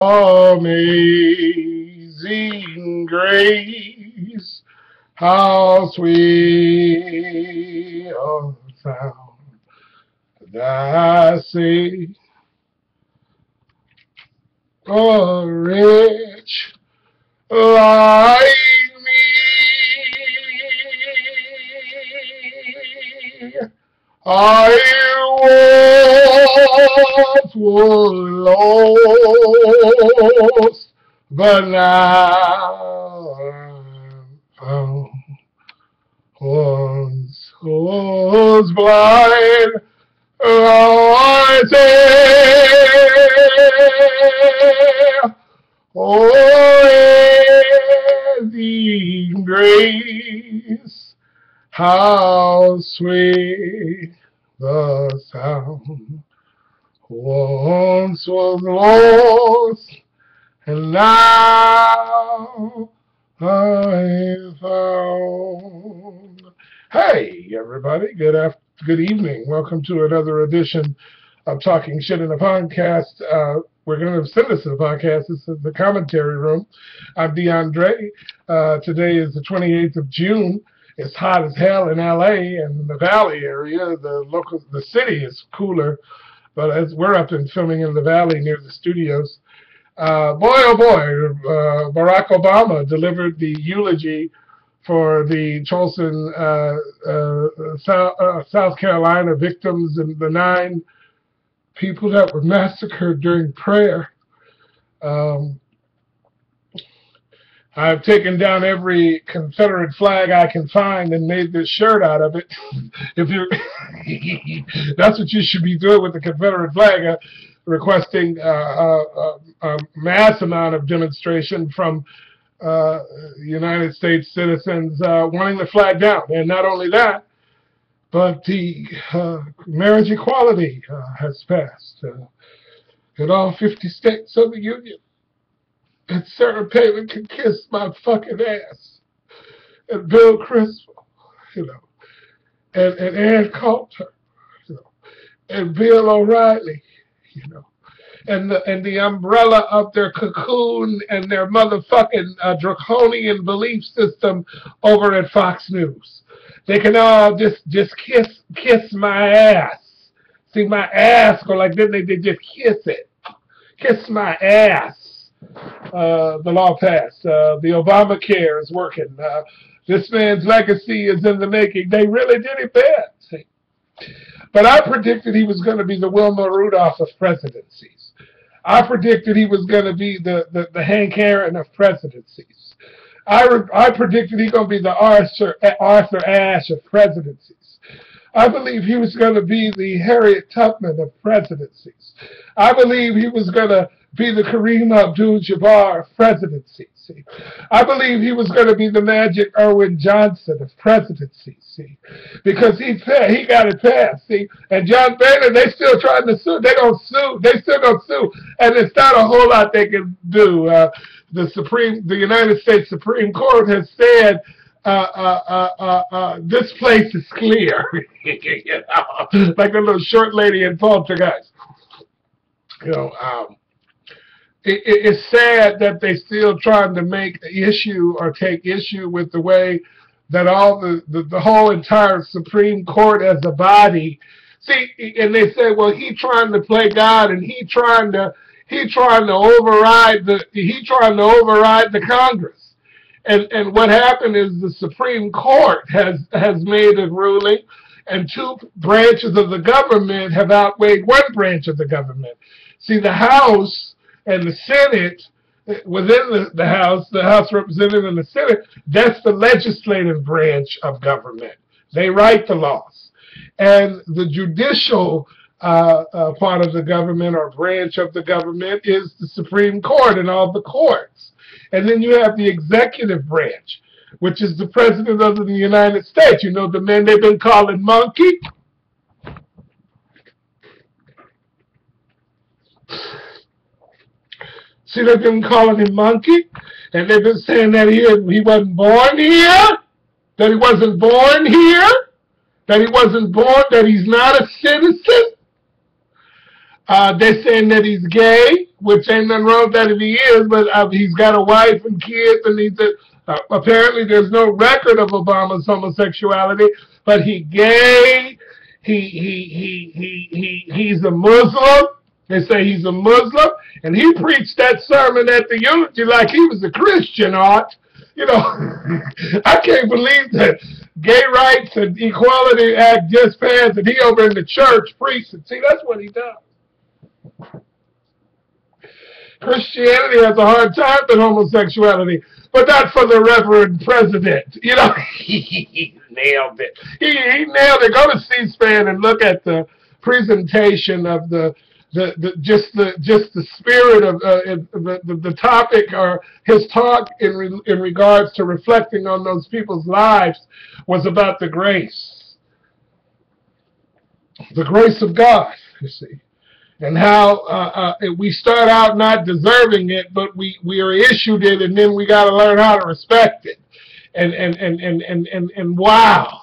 Amazing grace, how sweet a sound that saved a wretch like me. I was lost, but now I'm found. Once was blind, I say, oh, the grace, how sweet the sound. Once was lost, and now I am found. Hey, everybody. Good evening. Welcome to another edition of Talking Shit in a Podcast. We're going to send this to the podcast. This is the commentary room. I'm DeAndre. Today is the 28th of June. It's hot as hell in LA and in the Valley area. The city is cooler, but as we're up and filming in the Valley near the studios. Barack Obama delivered the eulogy for the Charleston, South Carolina victims and the 9 people that were massacred during prayer. I've taken down every Confederate flag I can find and made this shirt out of it. If you're, that's what you should be doing with the Confederate flag, requesting a mass amount of demonstration from United States citizens wanting the flag down. And not only that, but the marriage equality has passed in all 50 states of the Union. And Sarah Palin can kiss my fucking ass. And Bill Criswell, and Ann Coulter, and Bill O'Reilly, and the umbrella of their cocoon and their motherfucking draconian belief system over at Fox News. They can all just kiss my ass. See my ass go like this, they just kiss it. Kiss my ass. The law passed. The Obamacare is working. This man's legacy is in the making. They really did it bad. See? But I predicted he was going to be the Wilma Rudolph of presidencies. I predicted he was going to be the Hank Aaron of presidencies. I predicted he's going to be the Arthur Ashe of presidencies. I believe he was going to be the Harriet Tubman of presidencies. I believe he was going to be the Kareem Abdul-Jabbar of presidencies. See? I believe he was going to be the Magic Irwin Johnson of presidency. See? Because he got it passed. See? And John Boehner, they still trying to sue. They don't sue. They still don't sue. And there's not a whole lot they can do. The United States Supreme Court has said this place is clear. Like the little short lady in Poltergeist. It's sad that they still trying to make issue or take issue with the way that all the whole entire Supreme Court as a body. See, and they say, well, he trying to play God and he trying to override the Congress. And what happened is the Supreme Court has made a ruling, and 2 branches of the government have outweighed 1 branch of the government. See, the House and the Senate, within the House Representative and the Senate, that's the legislative branch of government. They write the laws. And the judicial part of the government or branch of the government is the Supreme Court and all the courts. And then you have the executive branch, which is the President of the United States. You know, the man they've been calling monkey? See, they've been calling him monkey, and they've been saying that he wasn't born here, that he wasn't born here, that he's not a citizen. They're saying that he's gay, which ain't nothing wrong with that if he is, but he's got a wife and kids, and apparently there's no record of Obama's homosexuality, but he's a Muslim. They say he's a Muslim, and he preached that sermon at the eulogy like he was a Christian, Art. You know, I can't believe that Gay Rights and Equality Act just passed, and he over in the church preaching. See, that's what he does. Christianity has a hard time with homosexuality, but not for the Reverend President. You know, he nailed it. He nailed it. Go to C-SPAN and look at the presentation of just the spirit of the topic, or his talk in regards to reflecting on those people's lives was about the grace of God, you see, and how we start out not deserving it, but we are issued it, and then we got to learn how to respect it, and wow.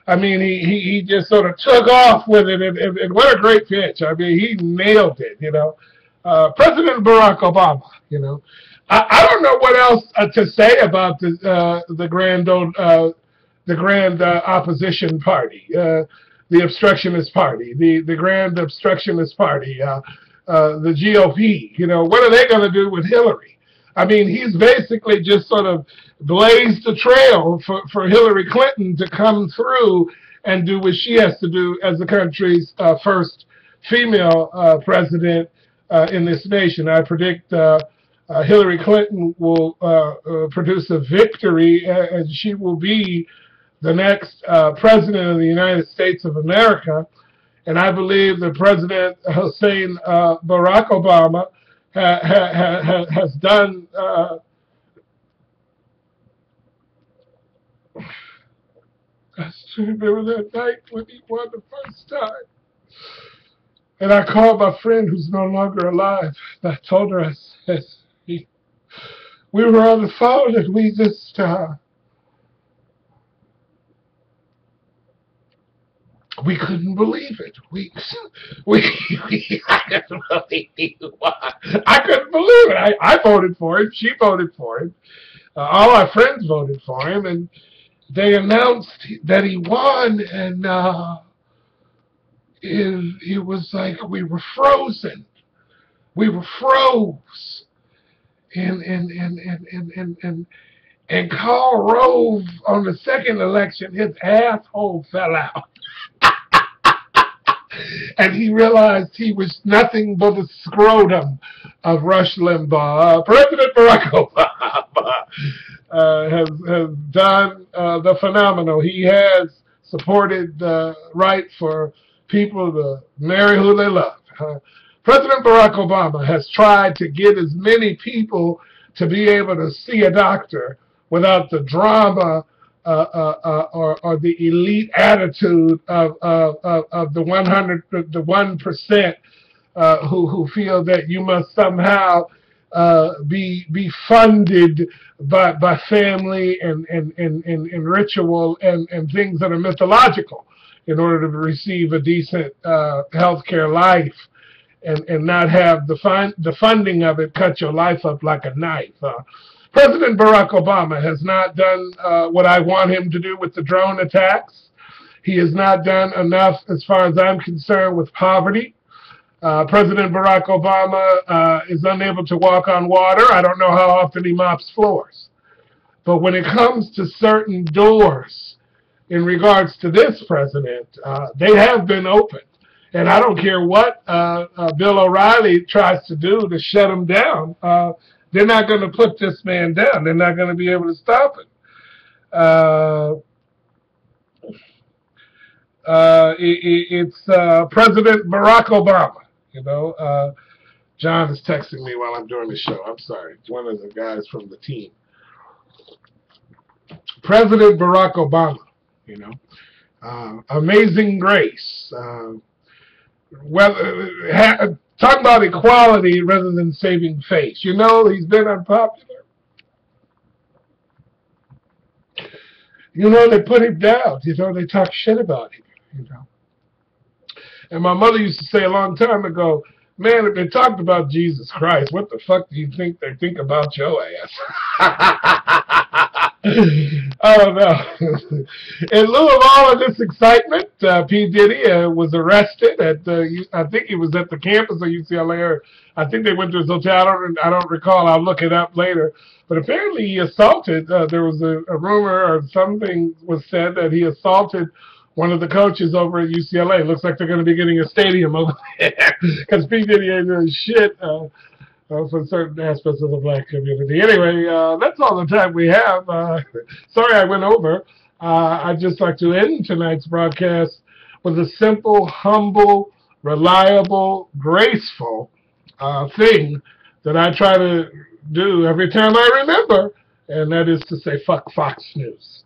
I mean, he just sort of took off with it, and what a great pitch. I mean, he nailed it, you know. President Barack Obama, you know. I don't know what else to say about the grand opposition party, the obstructionist party, the grand obstructionist party, the GOP. You know, what are they going to do with Hillary? I mean, he's basically just sort of blazed the trail for Hillary Clinton to come through and do what she has to do as the country's first female president in this nation. I predict Hillary Clinton will produce a victory, and she will be the next president of the United States of America. And I believe that President Hussein Barack Obama has done I still remember that night when he won the first time. And I called my friend who's no longer alive. I told her, I said, we were on the phone, and we just we couldn't believe it. I couldn't believe it. I voted for him. She voted for him. All our friends voted for him, and they announced that he won, and it was like we were frozen. We were froze. And Karl Rove, on the second election, his asshole fell out. And he realized he was nothing but a scrotum of Rush Limbaugh. President Barack Obama has done the phenomenal. He has supported the right for people to marry who they love. President Barack Obama has tried to get as many people to be able to see a doctor without the drama or the elite attitude of the 1% who feel that you must somehow be funded by family and ritual and things that are mythological in order to receive a decent healthcare life, and not have the funding of it cut your life up like a knife. President Barack Obama has not done what I want him to do with the drone attacks. He has not done enough, as far as I'm concerned, with poverty. President Barack Obama is unable to walk on water. I don't know how often he mops floors. But when it comes to certain doors in regards to this president, they have been opened. And I don't care what Bill O'Reilly tries to do to shut him down. They're not going to put this man down. They're not going to be able to stop it. It's President Barack Obama. You know, John is texting me while I'm doing the show. I'm sorry. It's one of the guys from the team. President Barack Obama, you know, Amazing Grace. Talk about equality rather than saving face. You know, he's been unpopular. You know, they put him down. You know, they talk shit about him. You know. And my mother used to say a long time ago Man, if they talked about Jesus Christ, what the fuck do you think they think about your ass? I don't know. In lieu of all of this excitement, P. Diddy was arrested at I think he was at the campus of UCLA, or I think they went to his hotel. I don't recall. I'll look it up later. But apparently he assaulted. There was a rumor or something was said that he assaulted one of the coaches over at UCLA. Looks like they're going to be getting a stadium over there because P. Diddy ain't doing shit for certain aspects of the black community. Anyway, that's all the time we have. Sorry I went over. I'd just like to end tonight's broadcast with a simple, humble, reliable, graceful thing that I try to do every time I remember, and that is to say, fuck Fox News.